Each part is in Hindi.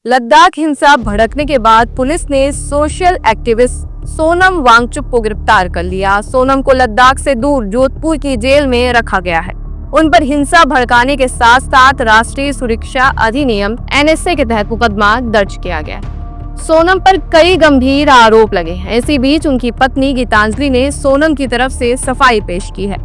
लद्दाख हिंसा भड़कने के बाद पुलिस ने सोशल एक्टिविस्ट सोनम वांगचुक को गिरफ्तार कर लिया। सोनम को लद्दाख से दूर जोधपुर की जेल में रखा गया है। उन पर हिंसा भड़काने के साथ साथ राष्ट्रीय सुरक्षा अधिनियम NSA के तहत मुकदमा दर्ज किया गया है। सोनम पर कई गंभीर आरोप लगे हैं। इसी बीच उनकी पत्नी गीतांजलि ने सोनम की तरफ से सफाई पेश की है।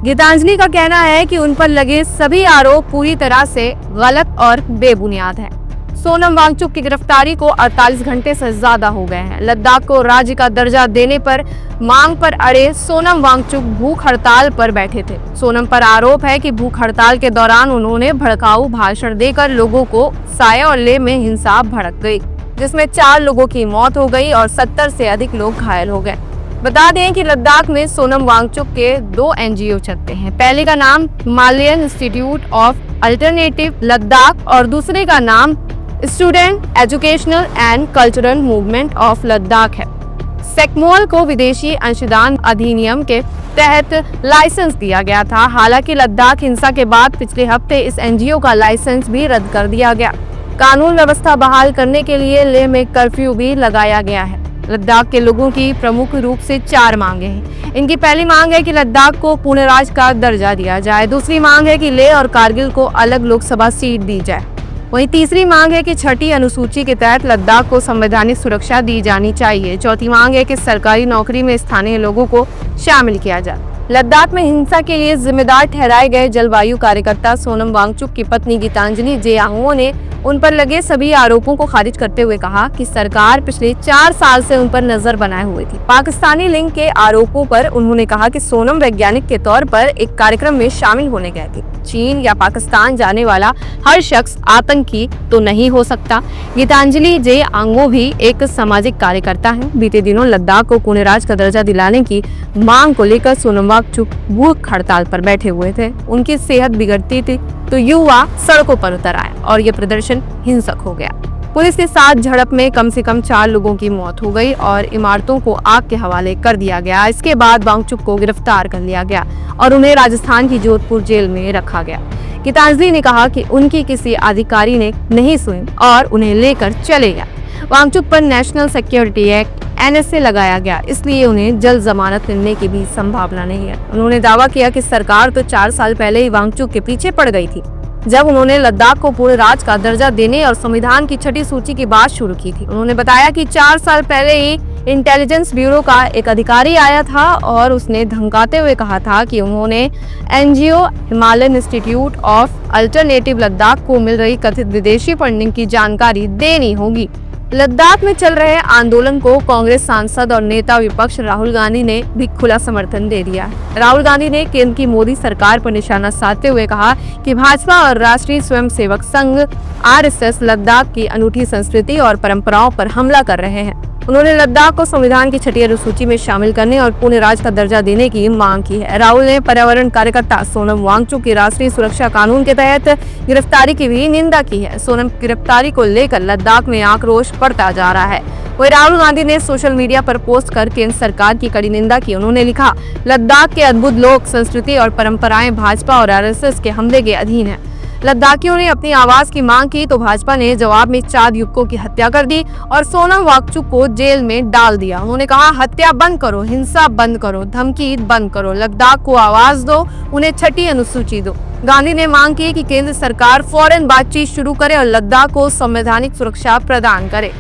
गीतांजलि का कहना है कि उन पर लगे सभी आरोप पूरी तरह से गलत और बेबुनियाद हैं। सोनम वांगचुक की गिरफ्तारी को 48 घंटे से ज्यादा हो गए हैं। लद्दाख को राज्य का दर्जा देने पर मांग पर अड़े सोनम वांगचुक भूख हड़ताल पर बैठे थे। सोनम पर आरोप है कि भूख हड़ताल के दौरान उन्होंने भड़काऊ भाषण देकर लोगों को साय और लेह में हिंसा भड़क गई, जिसमें 4 लोगों की मौत हो गई और 70 से अधिक लोग घायल हो गए। बता दें कि लद्दाख में सोनम वांगचुक के 2 NGO चलते हैं। पहले का नाम Himalayan institute of alternative Ladakh और दूसरे का नाम student educational and cultural movement of Ladakh है। सेक्मोल को विदेशी अंशदान अधिनियम के तहत लाइसेंस दिया गया था। हालांकि लद्दाख हिंसा के बाद पिछले हफ्ते इस NGO का लाइसेंस भी रद्द कर दिया गया। कानून व्यवस्था बहाल करने के लिए लेह में कर्फ्यू भी लगाया गया है। लद्दाख के लोगों की प्रमुख रूप से 4 मांगे हैं। इनकी पहली मांग है कि लद्दाख को पूर्ण राज्य का दर्जा दिया जाए। दूसरी मांग है कि लेह और कारगिल को अलग लोकसभा सीट दी जाए। वहीं तीसरी मांग है कि 6ठी अनुसूची के तहत लद्दाख को संवैधानिक सुरक्षा दी जानी चाहिए। चौथी मांग है कि सरकारी नौकरी में स्थानीय लोगों को शामिल किया जाए। लद्दाख में हिंसा के लिए जिम्मेदार ठहराए गए जलवायु कार्यकर्ता सोनम वांगचुक की पत्नी गीतांजलि जे आंगो ने उन पर लगे सभी आरोपों को खारिज करते हुए कहा कि सरकार पिछले 4 साल से उन पर नजर बनाए हुए थी। पाकिस्तानी लिंक के आरोपों पर उन्होंने कहा कि सोनम वैज्ञानिक के तौर पर एक कार्यक्रम में शामिल होने गए थे। चीन या पाकिस्तान जाने वाला हर शख्स आतंकी तो नहीं हो सकता। गीतांजलि जे आंगो भी एक सामाजिक कार्यकर्ता हैं। बीते दिनों लद्दाख को पूर्ण राज्य का दर्जा दिलाने की मांग को लेकर सोनम वांगचुक भूख हड़ताल पर बैठे हुए थे। उनकी सेहत बिगड़ती थी तो युवा सड़कों पर उतर आए और ये प्रदर्शन हिंसक हो गया। पुलिस के साथ झड़प में कम से कम 4 लोगों की मौत हो गई और इमारतों को आग के हवाले कर दिया गया। इसके बाद वांगचुक को गिरफ्तार कर लिया गया और उन्हें राजस्थान की जोधपुर जेल में रखा गया। गीतांजलि ने कहा कि उनकी किसी अधिकारी ने नहीं सुनी और उन्हें लेकर चले गया। वांगचुक पर नेशनल सिक्योरिटी एक्ट NSA लगाया गया, इसलिए उन्हें जल्द जमानत मिलने की भी संभावना नहीं है। उन्होंने दावा किया कि सरकार तो 4 साल पहले ही वांगचुक के पीछे पड़ गई थी, जब उन्होंने लद्दाख को पूर्ण राज्य का दर्जा देने और संविधान की 6ठी सूची की बात शुरू की थी। उन्होंने बताया कि 4 साल पहले ही इंटेलिजेंस ब्यूरो का एक अधिकारी आया था और उसने धमकाते हुए कहा था कि उन्होंने NGO Himalayan institute of alternative Ladakh को मिल रही कथित विदेशी फंडिंग की जानकारी देनी होगी। लद्दाख में चल रहे आंदोलन को कांग्रेस सांसद और नेता विपक्ष राहुल गांधी ने भी खुला समर्थन दे दिया है। राहुल गांधी ने केंद्र की मोदी सरकार पर निशाना साधते हुए कहा कि भाजपा और राष्ट्रीय स्वयंसेवक संघ RSS लद्दाख की अनूठी संस्कृति और परंपराओं पर हमला कर रहे हैं। उन्होंने लद्दाख को संविधान की 6ठी अनुसूची में शामिल करने और पूर्ण राज्य का दर्जा देने की मांग की है। राहुल ने पर्यावरण कार्यकर्ता सोनम वांगचुक की राष्ट्रीय सुरक्षा कानून के तहत गिरफ्तारी की भी निंदा की है। सोनम की गिरफ्तारी को लेकर लद्दाख में आक्रोश बढ़ता जा रहा है। वही राहुल गांधी ने सोशल मीडिया पर पोस्ट कर केंद्र सरकार की कड़ी निंदा की। उन्होंने लिखा, लद्दाख के अद्भुत लोक संस्कृति और परंपराएं भाजपा और RSS के हमले के अधीन है। लद्दाखियों ने अपनी आवाज की मांग की तो भाजपा ने जवाब में 4 युवकों की हत्या कर दी और सोनम वांगचुक को जेल में डाल दिया। उन्होंने कहा, हत्या बंद करो, हिंसा बंद करो, धमकी बंद करो, लद्दाख को आवाज दो, उन्हें 6ठी अनुसूची दो। गांधी ने मांग की कि केंद्र सरकार फौरन बातचीत शुरू करे और लद्दाख को संवैधानिक सुरक्षा प्रदान करे।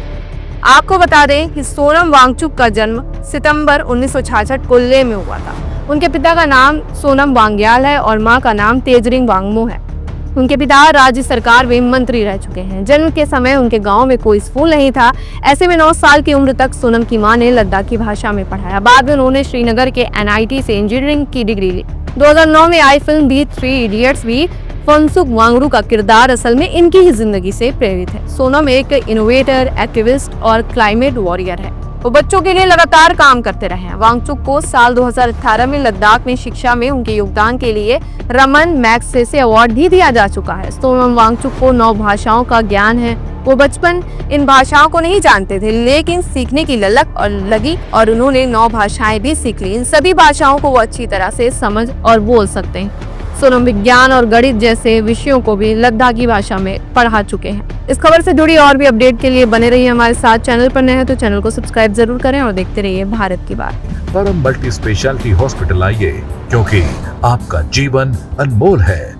आपको बता दें कि सोनम वांगचुक का जन्म सितंबर 1966 को लेह में हुआ था। उनके पिता का नाम सोनम वांग्याल है और मां का नाम तेजरिंग वांगमो है। उनके पिता राज्य सरकार में मंत्री रह चुके हैं। जन्म के समय उनके गांव में कोई स्कूल नहीं था। ऐसे में 9 साल की उम्र तक सोनम की मां ने लद्दाखी भाषा में पढ़ाया। बाद में उन्होंने श्रीनगर के NIT से इंजीनियरिंग की डिग्री ली। 2009 में आई फिल्म The 3 Idiots भी फुनसुक वांगडू का किरदार असल में इनकी ही जिंदगी से प्रेरित है। सोनम एक इनोवेटर, एक्टिविस्ट और क्लाइमेट वॉरियर है। वो बच्चों के लिए लगातार काम करते रहे हैं। वांगचुक को साल 2018 में लद्दाख में शिक्षा में उनके योगदान के लिए रमन मैग्सेसे अवार्ड भी दिया जा चुका है। सोनम वांगचुक को 9 भाषाओं का ज्ञान है। वो बचपन इन भाषाओं को नहीं जानते थे, लेकिन सीखने की ललक और लगी और उन्होंने 9 भाषाएं भी सीख ली। इन सभी भाषाओं को वो अच्छी तरह से समझ और बोल सकते हैं। सोनम विज्ञान और गणित जैसे विषयों को भी लद्दाखी भाषा में पढ़ा चुके हैं। इस खबर से जुड़ी और भी अपडेट के लिए बने रहिए हमारे साथ। चैनल पर नए हैं तो चैनल को सब्सक्राइब जरूर करें और देखते रहिए भारत की बात। परम मल्टी स्पेशलिटी हॉस्पिटल आइए, क्योंकि आपका जीवन अनमोल है।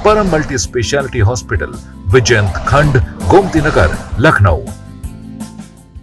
परम मल्टी स्पेशलिटी हॉस्पिटल, विजयंत खंड, गोमती नगर, लखनऊ।